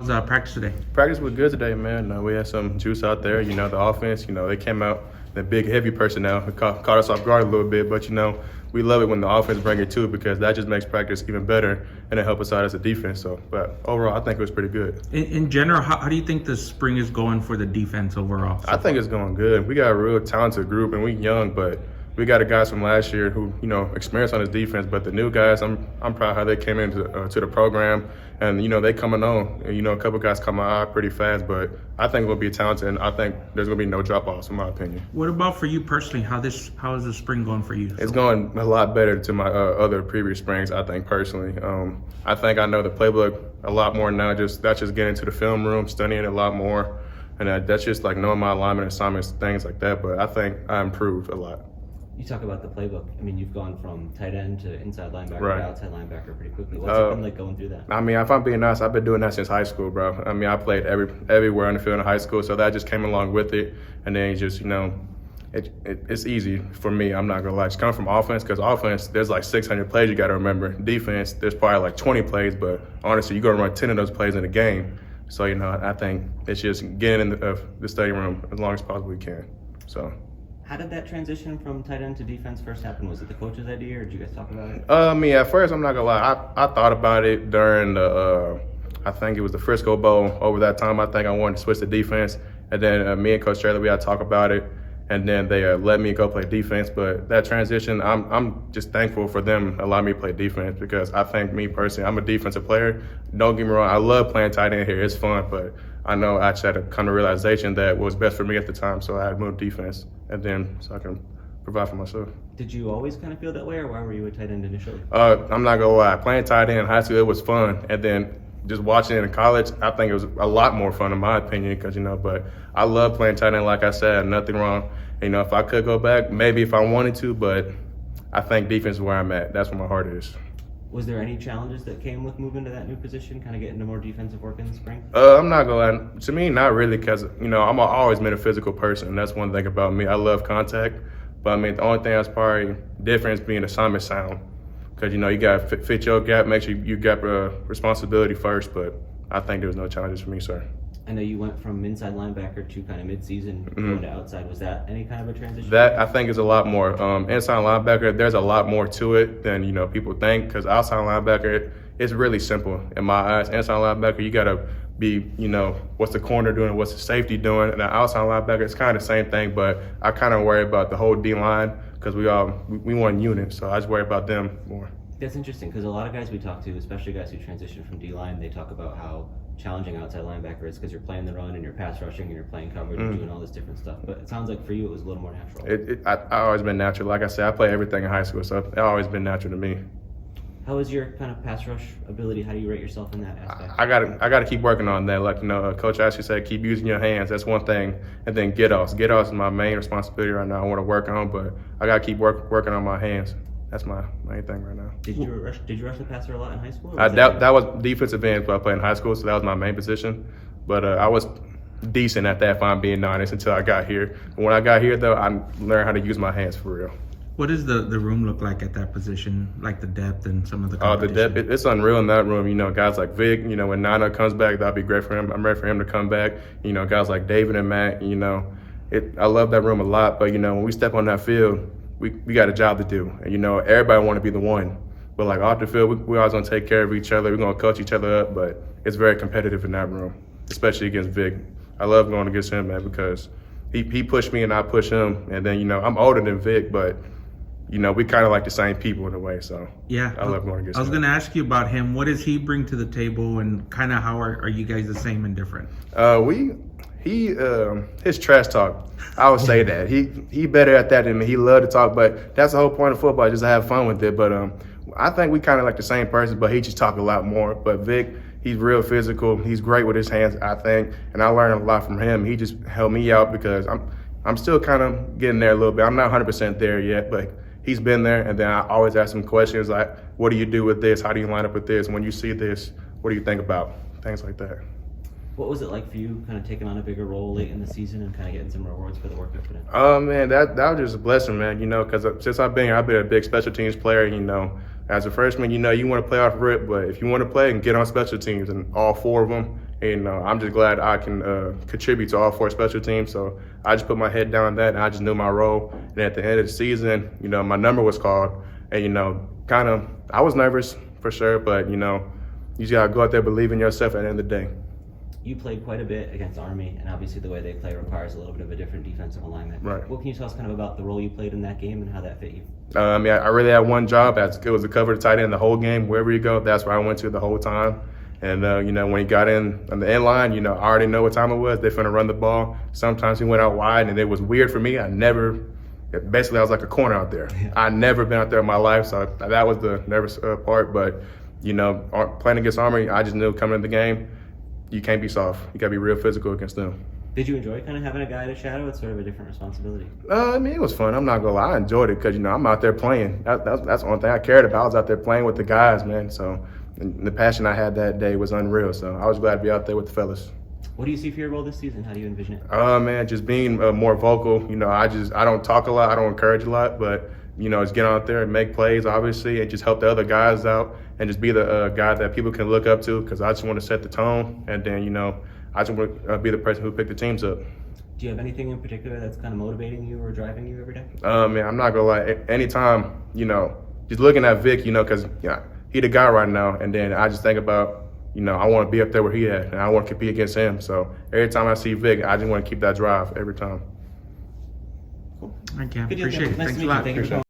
How's practice today? Practice was good today, man. We had some juice out there. The offense, they came out, the big, heavy personnel. It caught us off guard a little bit, but, we love it when the offense bring it too because that just makes practice even better and it helps us out as a defense. So, but overall, I think it was pretty good. In general, how do you think the spring is going for the defense overall? I think it's going good. We got a real talented group and we young, but we got the guys from last year who, experienced on this defense. But the new guys, I'm proud how they came into to the program, and they coming on. And, a couple guys come out pretty fast, but I think we'll be talented, and I think there's gonna be no drop offs, in my opinion. What about for you personally? How is the spring going for you? It's going a lot better to my other previous springs, I think personally. I think I know the playbook a lot more now. That's just getting to the film room, studying it a lot more, and that's just like knowing my alignment assignments, things like that. But I think I improved a lot. You talk about the playbook. I mean, you've gone from tight end to inside linebacker to outside linebacker pretty quickly. What's it been like going through that? I mean, if I'm being honest, I've been doing that since high school, bro. I mean, I played everywhere on the field in high school, so that just came along with it. And then just, it's easy for me. I'm not gonna lie. Just coming from offense, because offense, there's like 600 plays you got to remember. Defense, there's probably like 20 plays, but honestly, you're gonna run 10 of those plays in a game. So, I think it's just getting in the study room as long as possible we can. So. How did that transition from tight end to defense first happen? Was it the coach's idea, or did you guys talk about it? At first, I'm not gonna lie. I thought about it during I think it was the Frisco Bowl. Over that time, I think I wanted to switch to defense, and then me and Coach Traylor, we had to talk about it, and then they let me go play defense. But that transition, I'm just thankful for them allowing me to play defense, because I think me personally, I'm a defensive player. Don't get me wrong, I love playing tight end here. It's fun, but I know I just had to come to realization that what was best for me at the time, so I had to move defense, and then so I can provide for myself. Did you always kind of feel that way, or why were you a tight end initially? I'm not gonna lie, playing tight end in high school, it was fun, and then just watching it in college, I think it was a lot more fun in my opinion, because but I love playing tight end. Like I said, nothing wrong. If I could go back, maybe if I wanted to, but I think defense is where I'm at. That's where my heart is. Was there any challenges that came with moving to that new position, kind of getting into more defensive work in the spring? I'm not gonna lie. To me, not really, because I'm always been a physical person. That's one thing about me. I love contact, but I mean the only thing that's probably different is being assignment sound, because you gotta fit your gap, make sure you got responsibility first. But I think there was no challenges for me, sir. I know you went from inside linebacker to kind of mid-season going to outside. Was that any kind of a transition? That I think is a lot more. Inside linebacker, there's a lot more to it than people think, because outside linebacker, it's really simple in my eyes. Inside linebacker, you gotta be, what's the corner doing, what's the safety doing, and the outside linebacker, it's kind of the same thing, but I kind of worry about the whole D line, because we one unit, so I just worry about them more. That's interesting, because a lot of guys we talk to, especially guys who transition from D-line, they talk about how challenging outside linebacker is, because you're playing the run and you're pass rushing and you're playing coverage and doing all this different stuff. But it sounds like for you it was a little more natural. I've always been natural. Like I said, I play everything in high school, so it's always been natural to me. How is your kind of pass rush ability? How do you rate yourself in that aspect? I gotta keep working on that. Like Coach actually said, keep using your hands. That's one thing. And then get offs. Get offs is my main responsibility right now. I want to work on, but I gotta keep working on my hands. That's my main thing right now. Did you rush the passer a lot in high school? That was defensive end, but I played in high school, so that was my main position. But I was decent at that, if I'm being honest, until I got here. But when I got here, though, I learned how to use my hands for real. What does the room look like at that position, like the depth and some of the competition? The depth, it's unreal in that room. Guys like Vic, when Nana comes back, that'd be great for him. I'm ready for him to come back. Guys like David and Matt, I love that room a lot. But, when we step on that field, we got a job to do. And, everybody want to be the one. But, like, off the field, we always going to take care of each other. We're going to coach each other up. But it's very competitive in that room, especially against Vic. I love going against him, man, because he pushed me and I push him. And then, I'm older than Vic, but, we kind of like the same people in a way. So, yeah, I love going against him. I was going to ask you about him. What does he bring to the table, and kind of how are you guys the same and different? His trash talk, I would say that. He better at that than me. He loved to talk, but that's the whole point of football, just to have fun with it. But I think we kind of like the same person, but he just talk a lot more. But Vic, he's real physical. He's great with his hands, I think, and I learned a lot from him. He just helped me out, because I'm still kind of getting there a little bit. I'm not 100% there yet, but he's been there. And then I always ask him questions like, what do you do with this? How do you line up with this? When you see this, what do you think about? Things like that. What was it like for you, kind of taking on a bigger role late in the season and kind of getting some rewards for the work you put in? Man, that was just a blessing, man. Because since I've been here, I've been a big special teams player. as a freshman, you know, you want to play off rip, but if you want to play and get on special teams, and all 4 of them, and I'm just glad I can contribute to all 4 special teams. So I just put my head down on that, and I just knew my role. And at the end of the season, you know, my number was called, and, you know, I was nervous for sure, but, you know, you just got to go out there, believe in yourself at the end of the day. You played quite a bit against Army, and obviously the way they play requires a little bit of a different defensive alignment. Right. What can you tell us kind of about the role you played in that game and how that fit you? I really had one job. It was to cover the tight end the whole game. Wherever you go, that's where I went to the whole time. And, you know, when he got in on the end line, you know, I already know what time it was. They're finna run the ball. Sometimes he went out wide, and it was weird for me. Basically, I was like a corner out there. Yeah. I never been out there in my life, so that was the nervous part. But, you know, playing against Army, I just knew coming into the game, you can't be soft. You got to be real physical against them. Did you enjoy kind of having a guy to shadow? It's sort of a different responsibility. It was fun. I'm not gonna lie. I enjoyed it because, you know, I'm out there playing. That's the only thing I cared about. I was out there playing with the guys, man. So the passion I had that day was unreal. So I was glad to be out there with the fellas. What do you see for your role this season? How do you envision it? Man, just being more vocal. You know, I don't talk a lot. I don't encourage a lot, but, you know, just get out there and make plays, obviously, and just help the other guys out and just be the guy that people can look up to, because I just want to set the tone, and then, you know, I just want to be the person who picked the teams up. Do you have anything in particular that's kind of motivating you or driving you every day? Man, I'm not gonna lie. Anytime, you know, just looking at Vic, you know, because he the guy right now, and then I just think about, you know, I want to be up there where he at, and I want to compete against him. So every time I see Vic, I just want to keep that drive every time. I can Good deal, appreciate it. Nice Thanks to a meet you. lot. Thank you for coming.